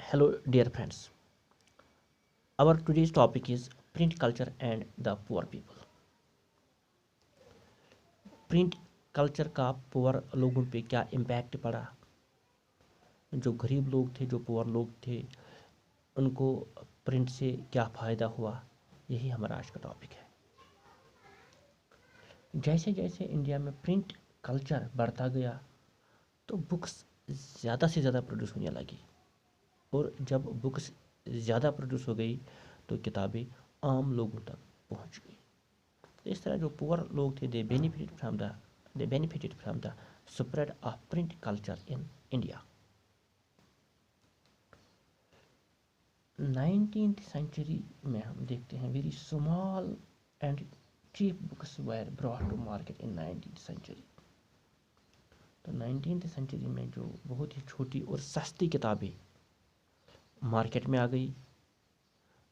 Hello, dear friends. Our today's topic is print culture and the poor people. Print culture का poor लोगों पे क्या impact पड़ा, जो गरीब लोग थे, जो पुअर लोग थे, उनको प्रिंट से क्या फ़ायदा हुआ, यही हमारा आज का टॉपिक है। जैसे जैसे इंडिया में प्रिंट कल्चर बढ़ता गया तो बुक्स ज़्यादा से ज़्यादा प्रोड्यूस होने लगी, और जब बुक्स ज़्यादा प्रोड्यूस हो गई तो किताबें आम लोगों तक पहुंच गई। तो इस तरह जो पुअर लोग थे, they benefited from the spread of print culture in India. 19th century में हम देखते हैं very small and cheap books were brought to market in 19th century. तो 19th सेंचुरी में जो बहुत ही छोटी और सस्ती किताबें मार्केट में आ गई,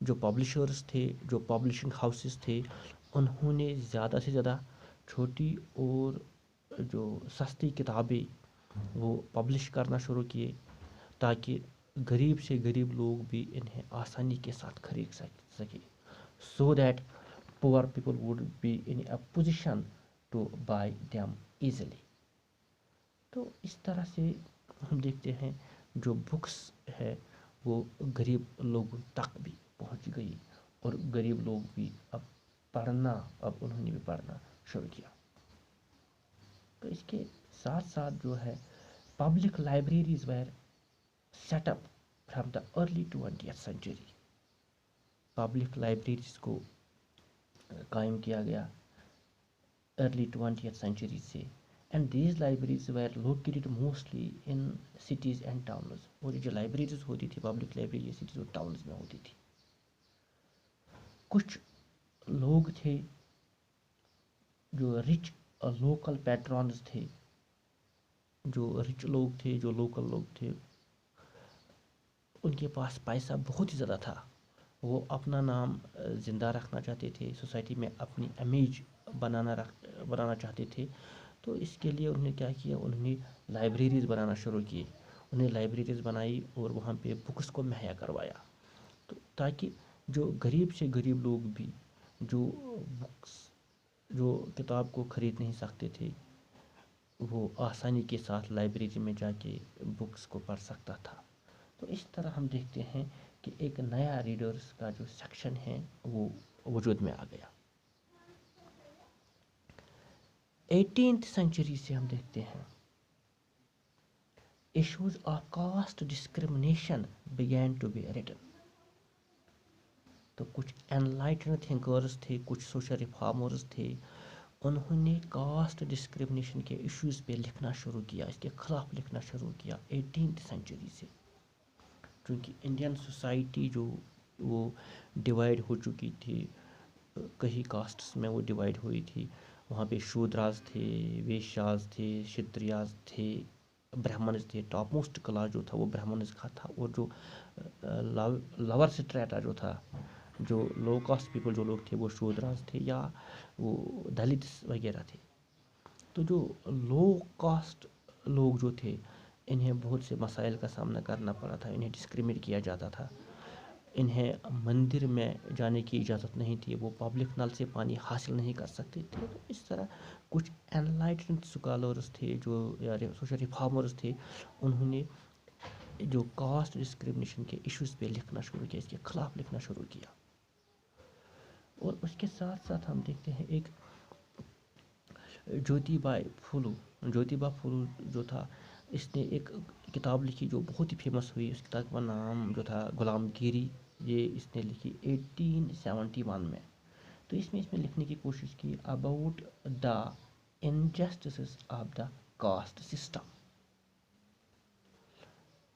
जो पब्लिशर्स थे, जो पब्लिशिंग हाउसेस थे, उन्होंने ज़्यादा से ज़्यादा छोटी और जो सस्ती किताबें वो पब्लिश करना शुरू किए, ताकि गरीब से गरीब लोग भी इन्हें आसानी के साथ खरीद सके, so that poor people would be in a position to buy them easily. तो इस तरह से हम देखते हैं जो बुक्स है वो गरीब लोगों तक भी पहुंच गई, और गरीब लोग भी अब उन्होंने भी पढ़ना शुरू किया। तो इसके साथ साथ जो है public libraries were set up from the early 20th century. Public libraries को कायम किया गया अर्ली 20th सेंचुरी से, and these libraries were located mostly in cities and towns. और जो लाइब्रेरीज होती थी, पब्लिक लाइब्रेरी सिटीज़ और टाउन्स में होती थी। कुछ लोग थे जो रिच लोकल पैट्रॉन्स थे, जो रिच लोग थे, जो लोकल लोग थे, उनके पास पैसा बहुत ही ज़्यादा था। वो अपना नाम ज़िंदा रखना चाहते थे, सोसाइटी में अपनी इमेज बनाना चाहते थे। तो इसके लिए उन्होंने क्या किया, उन्होंने लाइब्रेरीज़ बनाना शुरू किए। उन्हें लाइब्रेरीज़ बनाई और वहाँ पे बुक्स को मुहैया करवाया, तो ताकि जो गरीब से गरीब लोग भी जो बुक्स जो किताब को ख़रीद नहीं सकते थे, वो आसानी के साथ लाइब्रेरी में जाके बुक्स को पढ़ सकता था। तो इस तरह हम देखते हैं कि एक नया रीडर्स का जो सेक्शन है वो वजूद में आ गया। 18th सेंचुरी से हम देखते हैं issues of caste discrimination began to be written. तो कुछ एनलाइटन थिंकर्स थे, कुछ सोशल रिफॉर्मर्स थे, उन्होंने कास्ट डिस्क्रिमिनेशन के इश्यूज़ पे लिखना शुरू किया, इसके खिलाफ लिखना शुरू किया 18th सेंचुरी से। क्योंकि इंडियन सोसाइटी जो वो डिवाइड हो चुकी थी, कई कास्ट्स में वो डिवाइड हुई थी। वहाँ पे शूद्रास थे, वेश्यास थे, क्षत्रियास थे, ब्राह्मण्स थे। टॉप मोस्ट क्लास जो था वो ब्राह्मण्स का था, और जो लवर स्ट्रेटा जो था, जो लो कास्ट पीपल जो लोग थे वो शूद्रास थे या वो दलित वगैरह थे। तो जो लो कास्ट लोग जो थे, इन्हें बहुत से मसाइल का सामना करना पड़ा था, इन्हें डिस्क्रिमिनेट किया जाता था। इन्हें मंदिर में जाने की इजाज़त नहीं थी, वो पब्लिक नल से पानी हासिल नहीं कर सकते थे। तो इस तरह कुछ एनलाइटेंड स्कॉलर्स थे, जो या सोशल रिफॉर्मर्स थे, उन्होंने जो कास्ट डिस्क्रिमिनेशन के इश्यूज़ पे लिखना शुरू किया, इसके खिलाफ लिखना शुरू किया। और उसके साथ साथ हम देखते हैं एक ज्योतिबा फुलू जो था, इसने एक किताब लिखी जो बहुत ही फेमस हुई। उस किताब का नाम जो था गुलामगिरी, ये इसने लिखी 1871 में। तो इसमें लिखने की कोशिश की about the injustice of the caste system.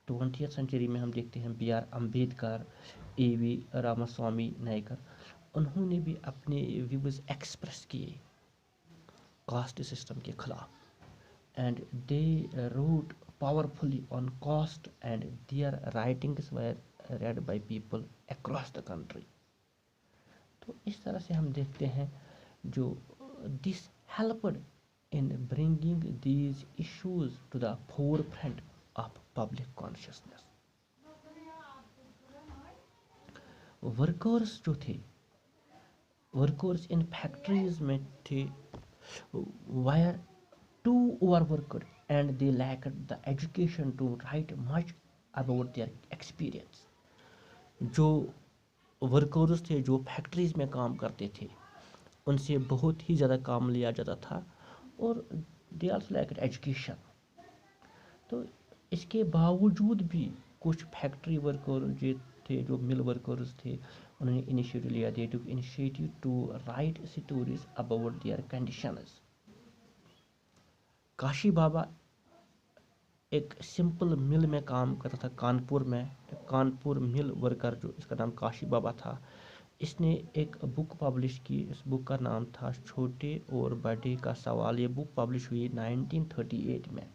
20th century में हम देखते हैं B R Ambedkar, E V Ramaswamy Naicker, उन्होंने भी अपने व्यूज़ एक्सप्रेस किए कास्ट सिस्टम के खिलाफ, and they wrote powerfully on caste, and their writings were read by people across the country। तो इस तरह से हम देखते हैं जो this helped in bringing these issues to the forefront of public consciousness। Workers جو تھے، ورکرز ان فیکٹریز میں تھے، were too overworked and they lacked the education to write much about their experience. جو ورکرز تھے جو factories میں کام کرتے تھے، ان سے بہت ہی زیادہ کام لیا جاتا تھا، اور دے آلسو لیکڈ ایجوکیشن. تو اس کے باوجود بھی کچھ فیکٹری ورکرز جو تھے، جو مل ورکرز تھے، انہوں نے انیشیٹو لیا، they took initiative to write stories about their conditions. Kashi Baba ایک سمپل مل میں کام کرتا تھا کانپور میں، کانپور مل ورکر، جو اس کا نام کاشی بابا تھا. اس نے ایک بک پبلش کی، اس بک کا نام تھا چھوٹے اور بڑے کا سوال. یہ بک پبلش ہوئی 1938 میں.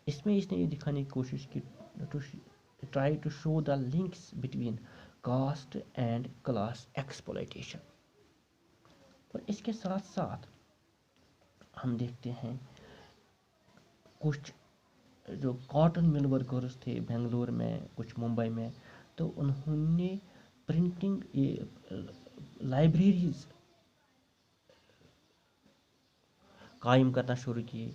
اس میں اس نے یہ دکھانے کی کوشش کی، try to show the links between caste and class exploitation. اور اس کے ساتھ ساتھ ہم دیکھتے ہیں کچھ جو کاٹن مل ورکرز تھے بنگلور میں، کچھ ممبئی میں، تو انہوں نے پرنٹنگ لائبریریز قائم کرنا شروع کیے.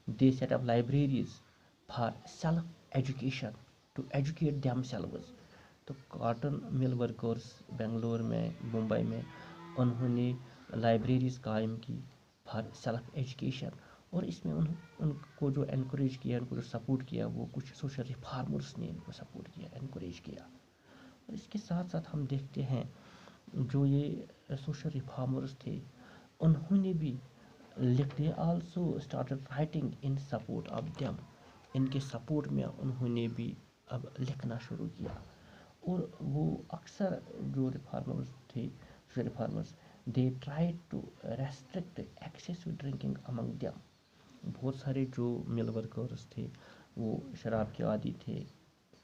They set up libraries for self education to educate themselves. تو کاٹن مل ورکرز بنگلور میں، ممبئی میں، انہوں نے لائبریریز قائم کی فار سیلف ایجوکیشن. اور اس میں ان کو جو انکریج کیا، ان کو جو سپورٹ کیا، وہ کچھ سوشل ریفارمرس نے ان کو سپورٹ کیا، انکریج کیا. اور اس کے ساتھ ساتھ ہم دیکھتے ہیں جو یہ سوشل ریفارمرس تھے، انہوں نے بھی they also started writing in support of them. ان کے سپورٹ میں انہوں نے بھی اب لکھنا شروع کیا. اور وہ اکثر جو ریفارمرز تھے، social reformers, they try to restrict excessive drinking among them. بہت سارے جو مل ورکرز تھے وہ شراب کے عادی تھے،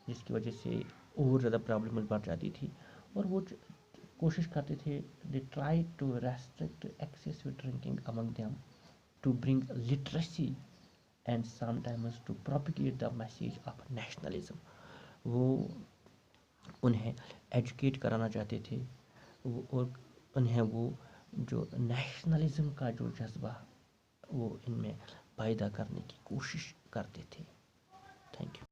جس کی وجہ سے اور زیادہ پرابلم بڑھ جاتی تھی. اور وہ کوشش کرتے تھے، they try to restrict excessive drinking among them to bring literacy and sometimes to propagate the message of nationalism. وہ انہیں ایجوکیٹ کرانا چاہتے تھے، اور انہیں وہ جو نیشنلزم کا جو جذبہ وہ ان میں پیدا کرنے کی کوشش کرتے تھے. Thank you.